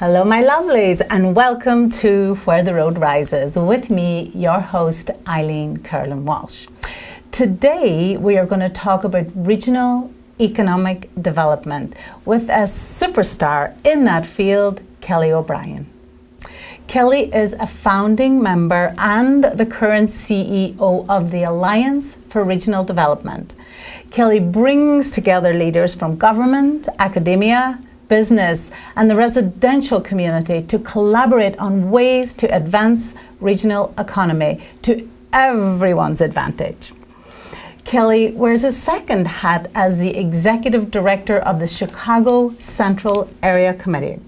Hello, my lovelies, and welcome to Where the Road Rises. With me, your host, Eileen Curlin-Walsh. Today, we are going to talk about regional economic development with a superstar in that field, Kelly O'Brien. Kelly is a founding member and the current CEO of the Alliance for Regional Development. Kelly brings together leaders from government, academia, business and the residential community to collaborate on ways to advance regional economy to everyone's advantage. Kelly wears a second hat as the executive director of the Chicago Central Area Committee.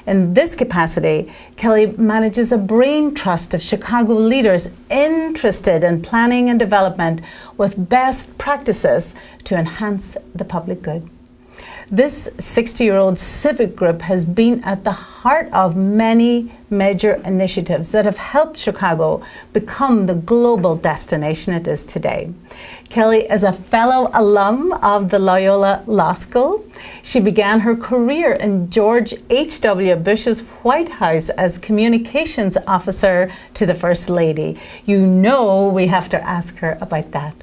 In this capacity, Kelly manages a brain trust of Chicago leaders interested in planning and development with best practices to enhance the public good. This 60-year-old civic group has been at the heart of many major initiatives that have helped Chicago become the global destination it is today. Kelly is a fellow alum of the Loyola Law School. She began her career in George H.W. Bush's White House as communications officer to the First Lady. You know we have to ask her about that.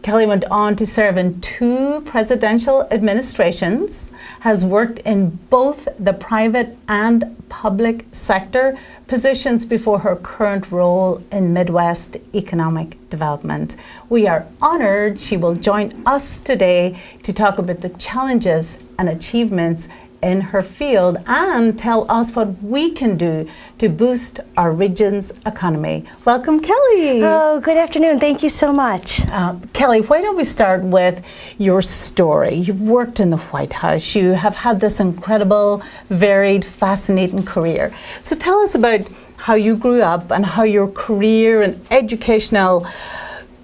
Kelly went on to serve in 2 presidential administrations, has worked in both the private and public sector positions before her current role in Midwest economic development. We are honored she will join us today to talk about the challenges and achievements in her field and tell us what we can do to boost our region's economy. Welcome, Kelly. Oh, good afternoon. Thank you so much. Kelly, why don't we start with your story? You've worked in the White House. You have had this incredible, varied, fascinating career. So tell us about how you grew up and how your career and educational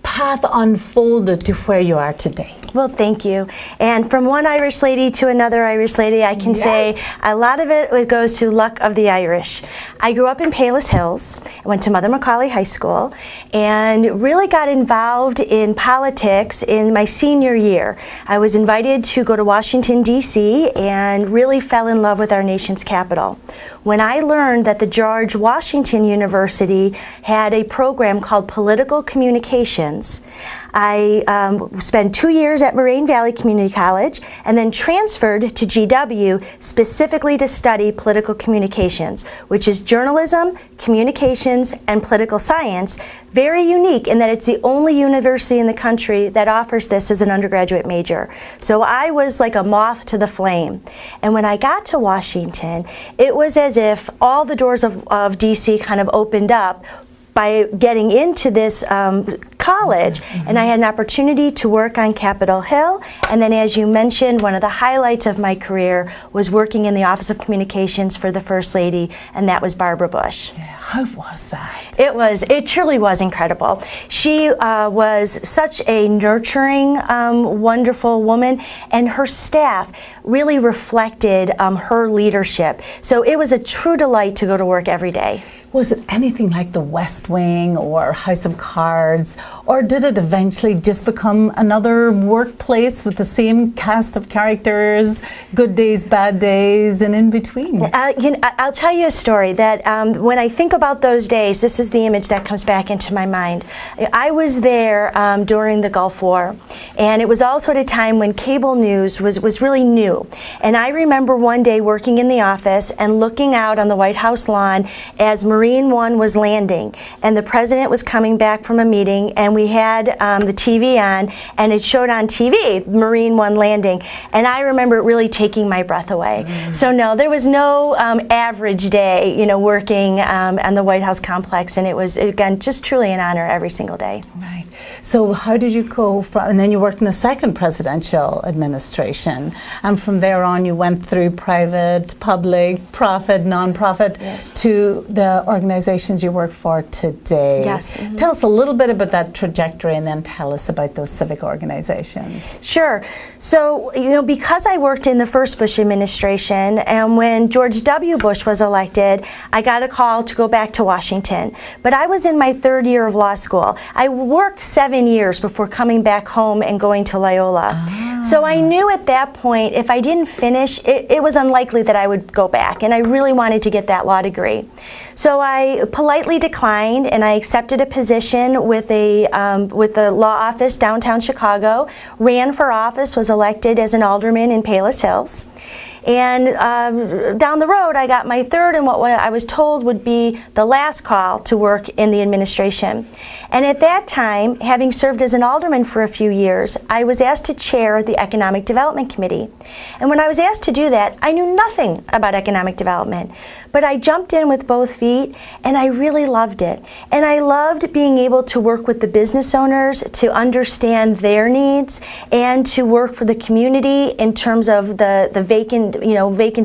path unfolded to where you are today. Well, thank you. And from one Irish lady to another Irish lady, I can say a lot of it goes to luck of the Irish. I grew up in Palos Hills, went to Mother Macaulay High School, and really got involved in politics in my senior year. I was invited to go to Washington, D.C., and really fell in love with our nation's capital. When I learned that the George Washington University had a program called Political Communications, I spent 2 years at Moraine Valley Community College and then transferred to GW specifically to study political communications, which is journalism, communications, and political science. Very unique in that it's the only university in the country that offers this as an undergraduate major. So I was like a moth to the flame. And when I got to Washington, it was as if all the doors of DC kind of opened up by getting into this college, and I had an opportunity to work on Capitol Hill, and then as you mentioned, one of the highlights of my career was working in the Office of Communications for the First Lady, and that was Barbara Bush. Yeah, how was that? It truly was incredible. She was such a nurturing, wonderful woman, and her staff really reflected her leadership. So it was a true delight to go to work every day. Was it anything like the West Wing or House of Cards, or did it eventually just become another workplace with the same cast of characters, good days, bad days, and in between? I'll tell you a story that when I think about those days, this is the image that comes back into my mind. I was there during the Gulf War, and it was also at a time when cable news was really new. And I remember one day working in the office and looking out on the White House lawn as Marine One was landing, and the president was coming back from a meeting, and we had the TV on, and it showed on TV Marine One landing, and I remember it really taking my breath away. So no, there was no average day, working on the White House complex, and it was, again, just truly an honor every single day. Right. So how did you go from, and then you worked in the second presidential administration, and from there on you went through private, public, profit, non-profit, to the organizations you work for today. Yes. Tell us a little bit about that trajectory and then tell us about those civic organizations. Sure. So, because I worked in the first Bush administration, and when George W. Bush was elected, I got a call to go back to Washington. But I was in my 3rd year of law school. I worked 7 years before coming back home and going to Loyola. So I knew at that point, if I didn't finish, it was unlikely that I would go back, and I really wanted to get that law degree. So I politely declined, and I accepted a position with the law office downtown Chicago, ran for office, was elected as an alderman in Palos Hills. And down the road, I got my third and what I was told would be the last call to work in the administration. And at that time, having served as an alderman for a few years, I was asked to chair the Economic Development Committee. And when I was asked to do that, I knew nothing about economic development. But I jumped in with both feet, and I really loved it. And I loved being able to work with the business owners to understand their needs and to work for the community in terms of the vacant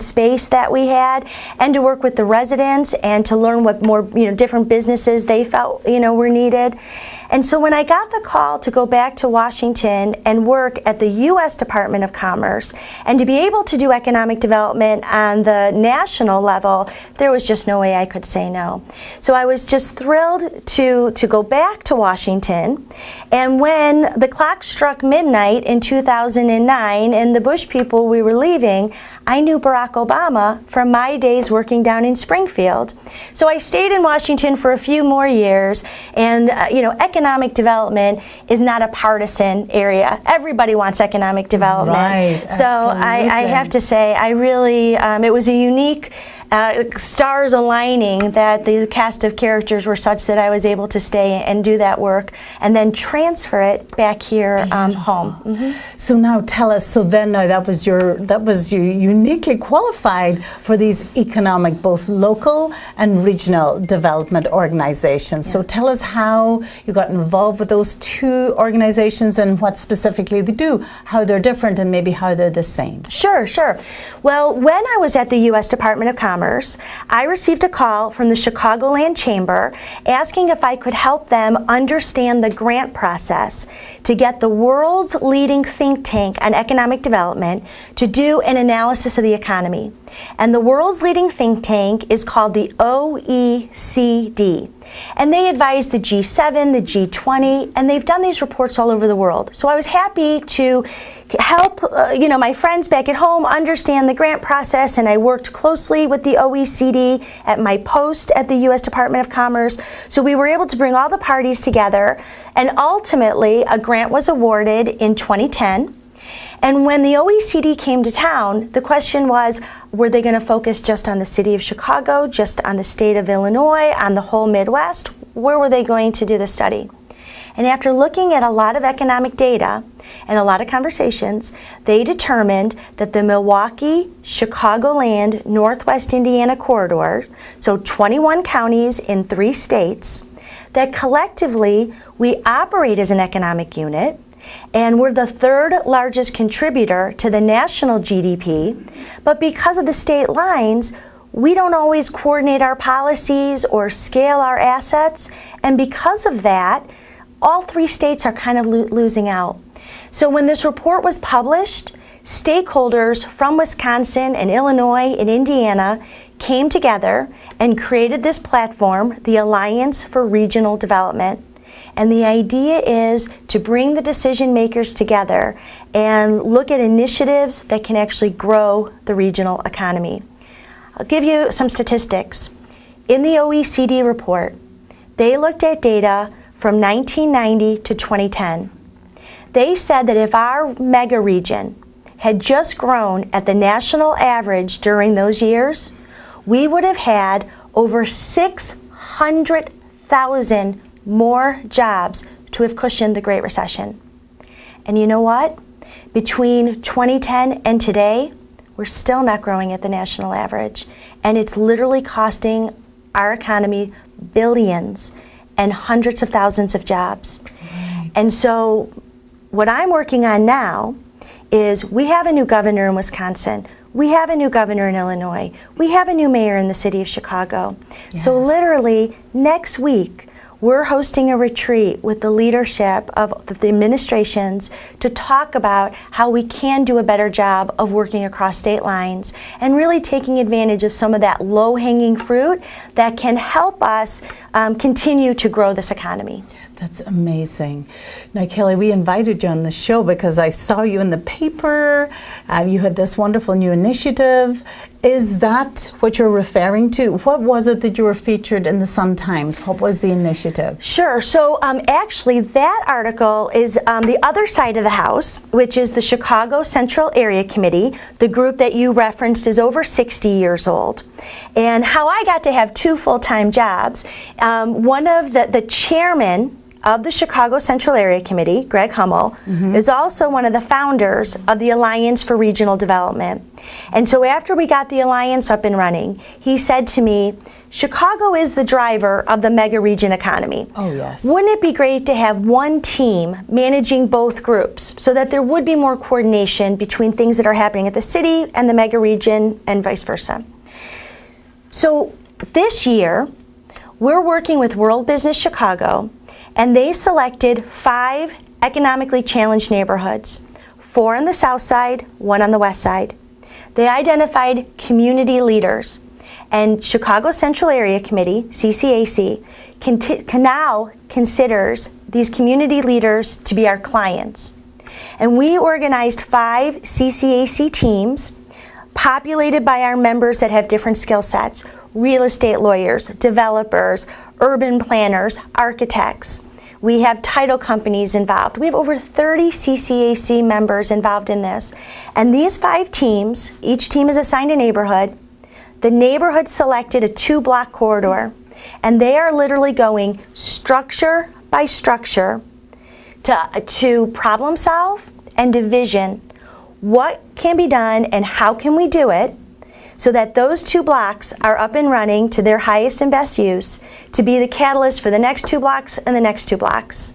space that we had, and to work with the residents and to learn what more different businesses they felt were needed. And so when I got the call to go back to Washington and work at the U.S. Department of Commerce and to be able to do economic development on the national level, there was just no way I could say no. So I was just thrilled to go back to Washington. And when the clock struck midnight in 2009 and the Bush people we were leaving, I knew Barack Obama from my days working down in Springfield. So I stayed in Washington for a few more years, and economic development is not a partisan area. Everybody wants economic development. Right, so I have to say, I really, it was a unique stars aligning that the cast of characters were such that I was able to stay and do that work and then transfer it back here home. Mm-hmm. So now tell us, so then that was you uniquely qualified for these economic, both local and regional development organizations. Yeah. So tell us how you got involved with those two organizations and what specifically they do, how they're different and maybe how they're the same. Sure. Well, when I was at the U.S. Department of Commerce, I received a call from the Chicagoland Chamber asking if I could help them understand the grant process to get the world's leading think tank on economic development to do an analysis of the economy. And the world's leading think tank is called the OECD. And they advise the G7, the G20, and they've done these reports all over the world. So I was happy to help my friends back at home understand the grant process, and I worked closely with the OECD at my post at the U.S. Department of Commerce. So we were able to bring all the parties together, and ultimately a grant was awarded in 2010. And when the OECD came to town, the question was, were they going to focus just on the city of Chicago, just on the state of Illinois, on the whole Midwest? Where were they going to do the study? And after looking at a lot of economic data and a lot of conversations, they determined that the Milwaukee, Chicagoland, Northwest Indiana corridor, so 21 counties in 3 states, that collectively we operate as an economic unit, and we're the 3rd largest contributor to the national GDP, but because of the state lines, we don't always coordinate our policies or scale our assets, and because of that, all 3 states are kind of losing out. So when this report was published, stakeholders from Wisconsin and Illinois and Indiana came together and created this platform, the Alliance for Regional Development. And the idea is to bring the decision makers together and look at initiatives that can actually grow the regional economy. I'll give you some statistics. In the OECD report, they looked at data from 1990 to 2010. They said that if our mega region had just grown at the national average during those years, we would have had over 600,000 more jobs to have cushioned the Great Recession. And you know what? Between 2010 and today, we're still not growing at the national average. And it's literally costing our economy billions and hundreds of thousands of jobs. Right. And so what I'm working on now is we have a new governor in Wisconsin. We have a new governor in Illinois. We have a new mayor in the city of Chicago. Yes. So literally next week, we're hosting a retreat with the leadership of the administrations to talk about how we can do a better job of working across state lines and really taking advantage of some of that low-hanging fruit that can help us continue to grow this economy. That's amazing. Now, Kelly, we invited you on the show because I saw you in the paper. You had this wonderful new initiative. Is that what you're referring to? What was it that you were featured in the Sun-Times? What was the initiative? Sure. So actually, that article is the other side of the house, which is the Chicago Central Area Committee. The group that you referenced is over 60 years old. And how I got to have two full-time jobs, one of the chairman of the Chicago Central Area Committee, Greg Hummel, is also one of the founders of the Alliance for Regional Development. And so after we got the Alliance up and running, he said to me, Chicago is the driver of the mega region economy. Oh, yes. Wouldn't it be great to have one team managing both groups so that there would be more coordination between things that are happening at the city and the mega region and vice versa? So this year, we're working with World Business Chicago, and they selected 5 economically challenged neighborhoods, 4 on the south side, 1 on the west side. They identified community leaders, and Chicago Central Area Committee, CCAC, now considers these community leaders to be our clients. And we organized 5 CCAC teams populated by our members that have different skill sets: real estate lawyers, developers, urban planners, architects. We have title companies involved. We have over 30 CCAC members involved in this. And these 5 teams, each team is assigned a neighborhood. The neighborhood selected a 2-block corridor, and they are literally going structure by structure to problem solve and division what can be done and how can we do it so that those 2 blocks are up and running to their highest and best use to be the catalyst for the next 2 blocks and the next 2 blocks.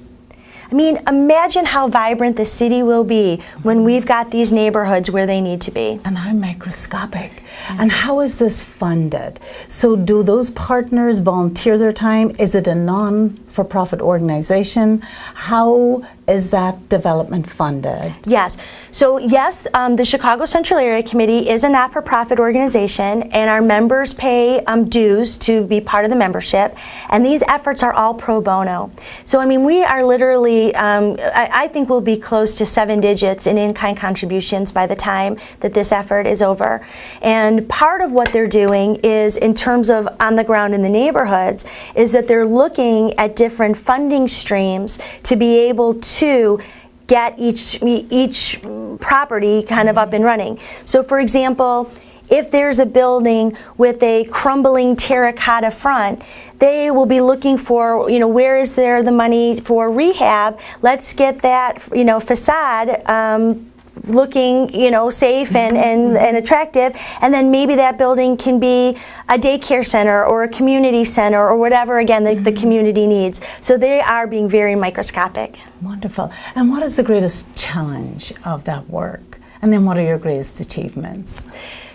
I mean, imagine how vibrant the city will be when we've got these neighborhoods where they need to be. And how microscopic. And how is this funded? So do those partners volunteer their time? Is it a non-for-profit organization? How is that development funded? Yes. So yes, the Chicago Central Area Committee is a not-for-profit organization, and our members pay dues to be part of the membership, and these efforts are all pro bono. So I mean, we are literally, I think we'll be close to 7 digits in in-kind contributions by the time that this effort is over. And part of what they're doing is, in terms of on the ground in the neighborhoods, is that they're looking at different funding streams to be able to get each property kind of up and running. So for example, if there's a building with a crumbling terracotta front, they will be looking for, where is there the money for rehab? Let's get that, facade looking, safe and attractive, and then maybe that building can be a daycare center or a community center or whatever, again, the community needs. So they are being very microscopic. Wonderful. And what is the greatest challenge of that work? And then what are your greatest achievements?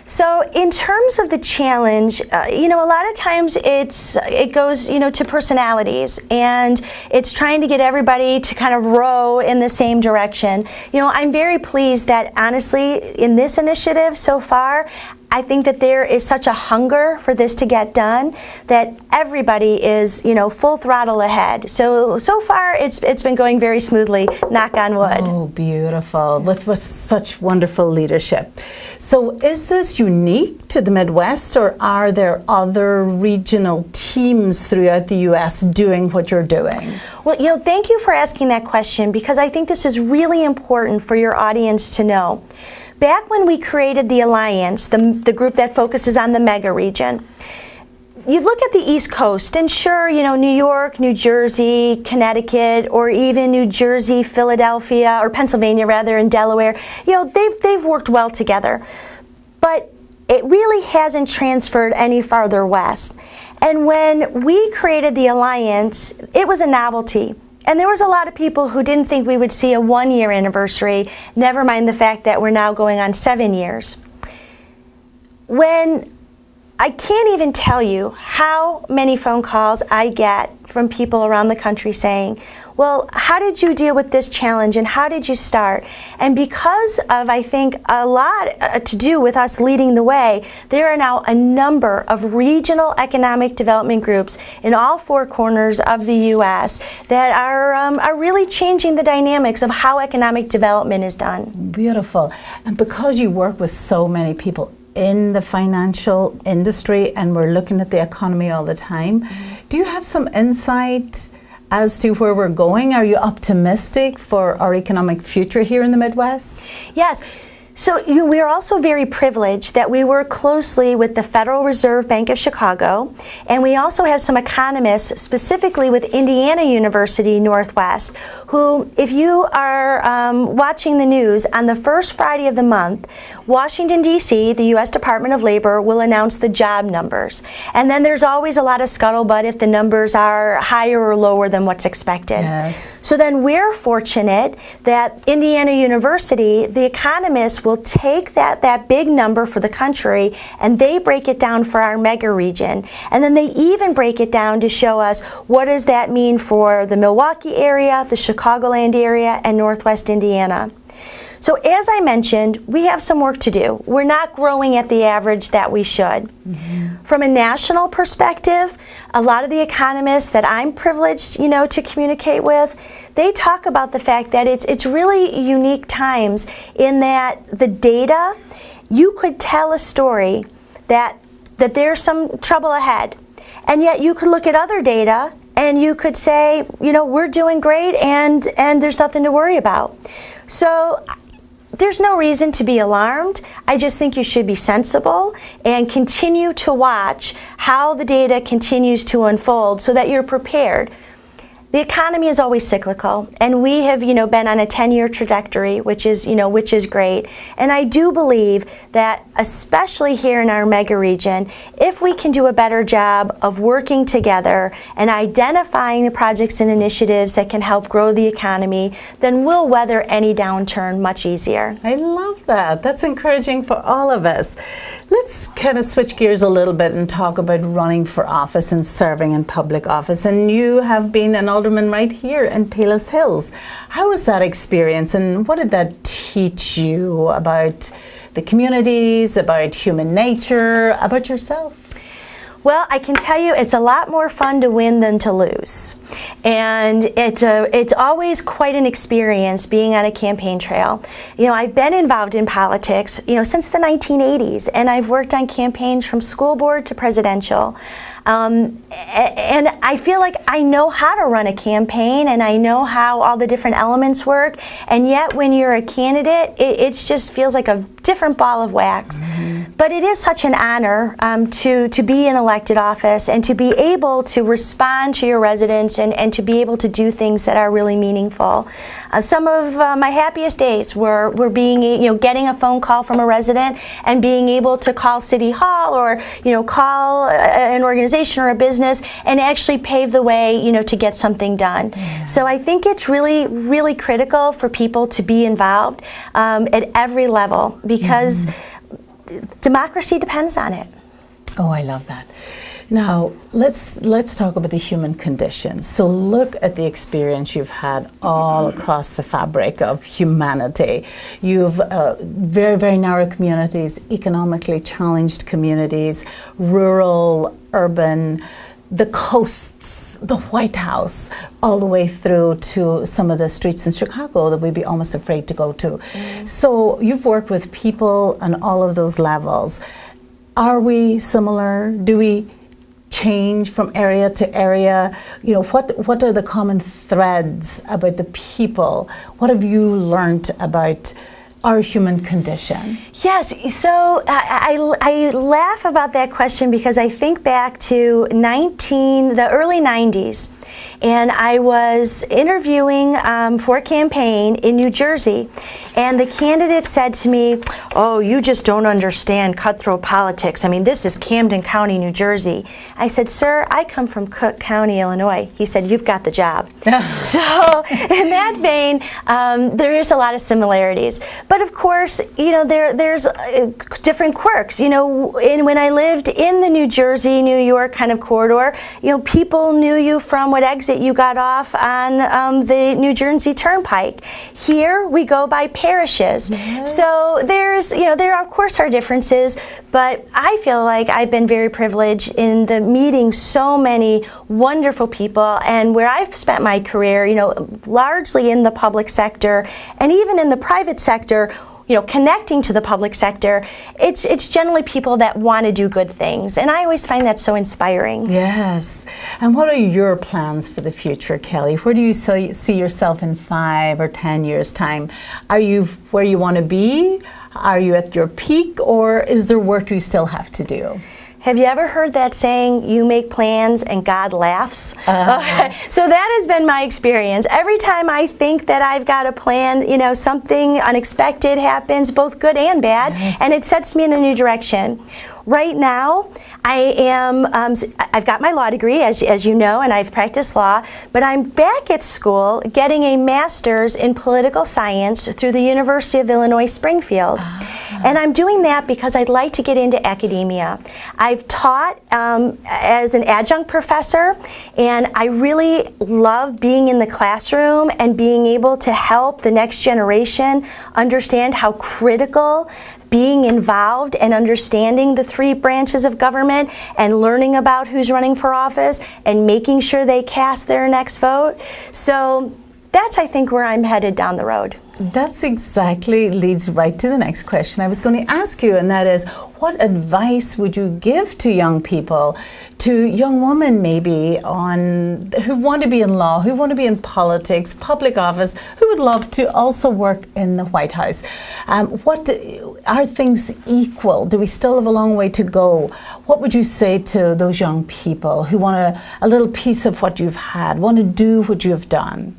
So in terms of the challenge, a lot of times it goes, to personalities, and it's trying to get everybody to kind of row in the same direction. I'm very pleased that honestly in this initiative so far, I think that there is such a hunger for this to get done that everybody is, full throttle ahead. So far it's been going very smoothly, knock on wood. Oh, beautiful, with such wonderful leadership. So is this unique to the Midwest, or are there other regional teams throughout the U.S. doing what you're doing? Well, thank you for asking that question, because I think this is really important for your audience to know. Back when we created the Alliance, the group that focuses on the mega region, you look at the East Coast, and sure, New York, New Jersey, Connecticut, or even New Jersey, Philadelphia, or Pennsylvania rather, and Delaware, they've worked well together. But it really hasn't transferred any farther west. And when we created the Alliance, it was a novelty. And there was a lot of people who didn't think we would see a 1-year anniversary, never mind the fact that we're now going on 7 years. When I can't even tell you how many phone calls I get from people around the country saying, well, how did you deal with this challenge and how did you start? And because of, I think, a lot to do with us leading the way, there are now a number of regional economic development groups in all four corners of the U.S. that are really changing the dynamics of how economic development is done. Beautiful. And because you work with so many people in the financial industry and we're looking at the economy all the time, do you have some insight as to where we're going? Are you optimistic for our economic future here in the Midwest? Yes. So we are also very privileged that we work closely with the Federal Reserve Bank of Chicago, and we also have some economists, specifically with Indiana University Northwest, who, if you are watching the news, on the first Friday of the month, Washington, D.C., the U.S. Department of Labor will announce the job numbers. And then there's always a lot of scuttlebutt if the numbers are higher or lower than what's expected. Yes. So then we're fortunate that Indiana University, the economists will take that big number for the country and they break it down for our mega region. And then they even break it down to show us what does that mean for the Milwaukee area, the Chicagoland area, and Northwest Indiana. So as I mentioned, we have some work to do. We're not growing at the average that we should. From a national perspective, a lot of the economists that I'm privileged, to communicate with, they talk about the fact that it's really unique times in that the data, you could tell a story that there's some trouble ahead. And yet you could look at other data and you could say, we're doing great and there's nothing to worry about. So there's no reason to be alarmed. I just think you should be sensible and continue to watch how the data continues to unfold so that you're prepared. The economy is always cyclical, and we have, been on a 10-year trajectory, which is great. And I do believe that, especially here in our mega region, if we can do a better job of working together and identifying the projects and initiatives that can help grow the economy, then we'll weather any downturn much easier. I love that. That's encouraging for all of us. Let's kind of switch gears a little bit and talk about running for office and serving in public office. And you have been an alderman right here in Palos Hills. How was that experience and what did that teach you about the communities, about human nature, about yourself? Well, I can tell you it's a lot more fun to win than to lose. And it's always quite an experience being on a campaign trail. I've been involved in politics, since the 1980s, and I've worked on campaigns from school board to presidential. And I feel like I know how to run a campaign and I know how all the different elements work, and yet when you're a candidate, it just feels like a different ball of wax. But it is such an honor to be in elected office and to be able to respond to your residents and to be able to do things that are really meaningful. Some of my happiest days were getting a phone call from a resident and being able to call City Hall or call an organization or a business and actually pave the way to get something done. Yeah. So I think it's really, really critical for people to be involved at every level because democracy depends on it. Oh, I love that. Now, let's talk about the human condition. So look at the experience you've had all across the fabric of humanity. You've very, very narrow communities, economically challenged communities, rural, urban, the coasts, the White House, all the way through to some of the streets in Chicago that we'd be almost afraid to go to. So you've worked with people on all of those levels. Are we similar? Do we change from area to area? What are the common threads about the people? What have you learned about our human condition? Yes, so I laugh about that question because I think back to the early 90s, and I was interviewing for a campaign in New Jersey, and the candidate said to me, "Oh, you just don't understand cutthroat politics. I mean, this is Camden County, New Jersey." I said, "Sir, I come from Cook County, Illinois." He said, "You've got the job." So in that vein, there is a lot of similarities. But of course, you know, there's different quirks. You know, when I lived in the New Jersey, New York kind of corridor, you know, people knew you from what exit you got off on the New Jersey Turnpike. Here we go by parishes. Yes. So there's, you know, there of course are differences, but I feel like I've been very privileged in the meeting so many wonderful people, and where I've spent my career, you know, largely in the public sector and even in the private sector, you know, connecting to the public sector, it's generally people that want to do good things, and I always find that so inspiring. Yes. And what are your plans for the future, Kelly? Where do you see yourself in 5 or 10 years' time? Are you where you want to be? Are you at your peak, or is there work you still have to do? Have you ever heard that saying, you make plans and God laughs? So that has been my experience. Every time I think that I've got a plan, you know, something unexpected happens, both good and bad, yes, and it sets me in a new direction. Right now, I've got my law degree, as you know, and I've practiced law, but I'm back at school getting a master's in political science through the University of Illinois Springfield. And I'm doing that because I'd like to get into academia. I've taught as an adjunct professor, and I really love being in the classroom and being able to help the next generation understand how critical being involved and understanding the 3 branches of government and learning about who's running for office and making sure they cast their next vote. So that's, I think, where I'm headed down the road. That's exactly leads right to the next question I was going to ask you, and that is, what advice would you give to young people, to young women maybe, on who want to be in law, who want to be in politics, public office, who would love to also work in the White House? Are things equal? Do we still have a long way to go? What would you say to those young people who want a little piece of what you've had, want to do what you've done?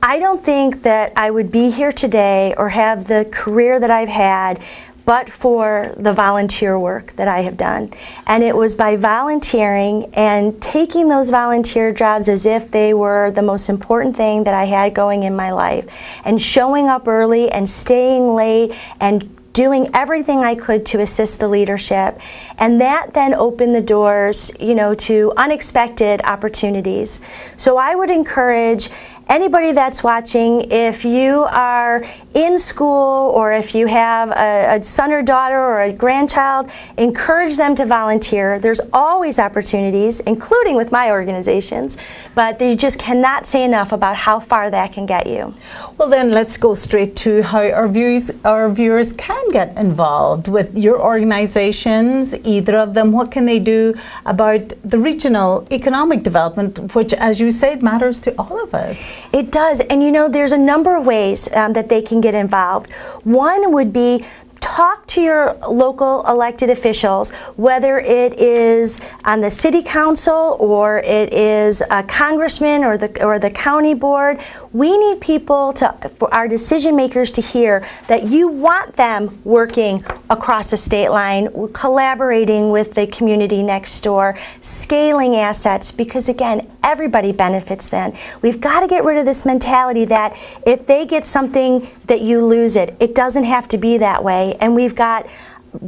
I don't think that I would be here today or have the career that I've had but for the volunteer work that I have done. And it was by volunteering and taking those volunteer jobs as if they were the most important thing that I had going in my life, and showing up early and staying late and doing everything I could to assist the leadership. And that then opened the doors, you know, to unexpected opportunities. So I would encourage anybody that's watching, if you are in school or if you have a son or daughter or a grandchild, encourage them to volunteer. There's always opportunities, including with my organizations, but you just cannot say enough about how far that can get you. Well, then let's go straight to how our viewers can get involved with your organizations, either of them. What can they do about the regional economic development, which, as you said, matters to all of us? It does, and you know, there's a number of ways that they can get involved. One would be talk to your local elected officials, whether it is on the city council or it is a congressman or the county board. We need people for our decision makers to hear that you want them working across the state line, collaborating with the community next door, scaling assets, because again, everybody benefits then. We've got to get rid of this mentality that if they get something that you lose it. It doesn't have to be that way. And we've got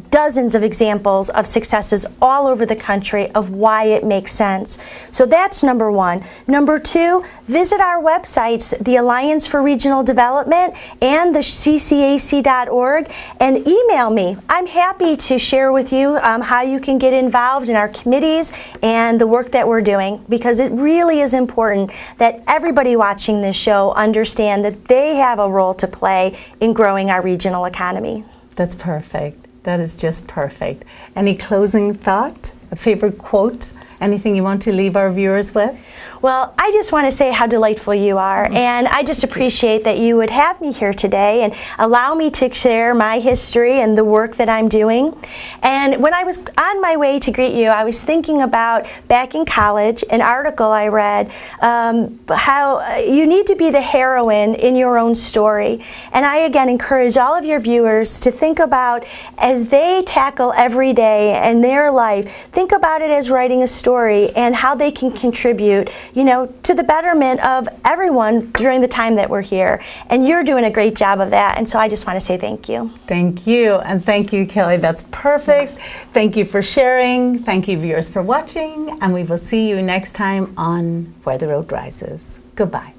dozens of examples of successes all over the country of why it makes sense. So that's number one. Number two, visit our websites, the Alliance for Regional Development and the ccac.org, and email me. I'm happy to share with you how you can get involved in our committees and the work that we're doing, because it really is important that everybody watching this show understand that they have a role to play in growing our regional economy. That's perfect. That is just perfect. Any closing thought? A favorite quote Anything you want to leave our viewers with? Well, I just want to say how delightful you are, and I just appreciate that you would have me here today and allow me to share my history and the work that I'm doing. And when I was on my way to greet you, I was thinking about back in college, an article I read, how you need to be the heroine in your own story. And I again encourage all of your viewers to think about, as they tackle every day in their life, think about it as writing a story and how they can contribute, you know, to the betterment of everyone during the time that we're here. And you're doing a great job of that. And so I just want to say thank you. Thank you. And thank you, Kelly. That's perfect. Thank you for sharing. Thank you, viewers, for watching. And we will see you next time on Where the Road Rises. Goodbye.